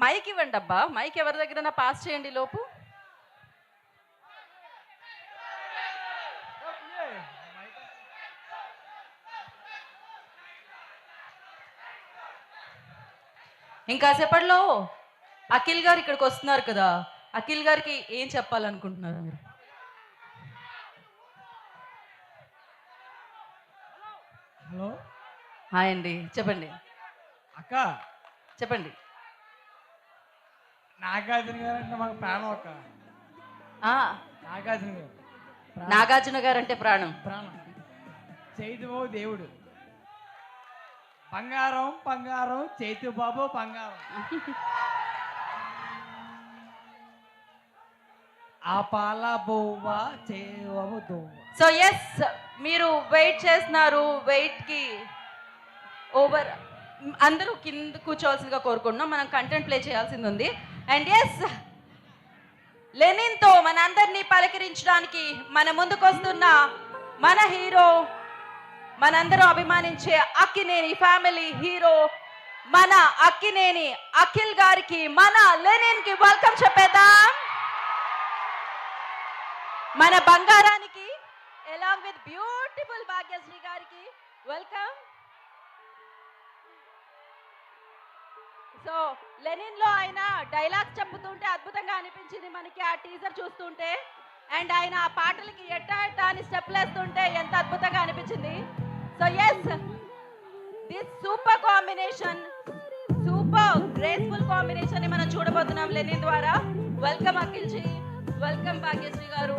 Mic ఇవ్వండి అబ్బా, mic ఎవరి దగ్గర పాస్ చేయండి లోపు. ఇంకాసేపట్లో అఖిల్ గారు ఇక్కడికి వస్తున్నారు కదా, అఖిల్ గారికి ఏం చెప్పాలనుకుంటున్నారు మీరు? హలో, హాయ్ అండి, చెప్పండి. అక్క. చెప్పండి. నాగార్జున గారు అంటే మాకు ప్రాణం అక్క. నాగార్జున గారు, నాగార్జున గారు అంటే ప్రాణం. ప్రాణం. చైతుబాబు దేవుడు, బంగారం బంగారం, చైతుబాబు బంగారం. ఆ పాల బొవ్వ చేవబు దొవ్వ. సో ఎస్, మీరు వెయిట్ చేస్తున్నారు. వెయిట్ కి ఓవర్, అందరూ కింద కూర్చోవాల్సిందిగా కోరుకుంటున్నాం. మనం కంటెంట్ ప్లే చేయాల్సింది ఉంది. అండ్ ఎస్, లెనిన్ తో మన అందరినీ పలకరించడానికి మన ముందుకు వస్తున్న మన హీరో, మనందరూ అభిమానించే అక్కినేని ఫ్యామిలీ హీరో, మన అక్కినేని అఖిల్ గారికి, మన లెనిన్ కి వెల్కమ్ చెప్పేద్దాం. మన బంగారానికి along with beautiful భాగ్యశ్రీ గారికి వెల్కమ్. సో లెనిన్ లో ఆయన డైలాగ్స్ చెప్పుతుంటే అద్భుతంగా అనిపించింది మనకి ఆ టీజర్ చూస్తుంటే. అండ్ ఆయన ఆ పాటలకి ఎట్టా అని స్టెప్లు వేస్తుంటే ఎంత అద్భుతంగా అనిపించింది. So yes, this super combination, super graceful combination ని మనం చూడబోతున్నాం లెనిన్ ద్వారా. వెల్కమ్ అఖిల్ జీ, వెల్కమ్ భాగ్యశ్రీ గారు.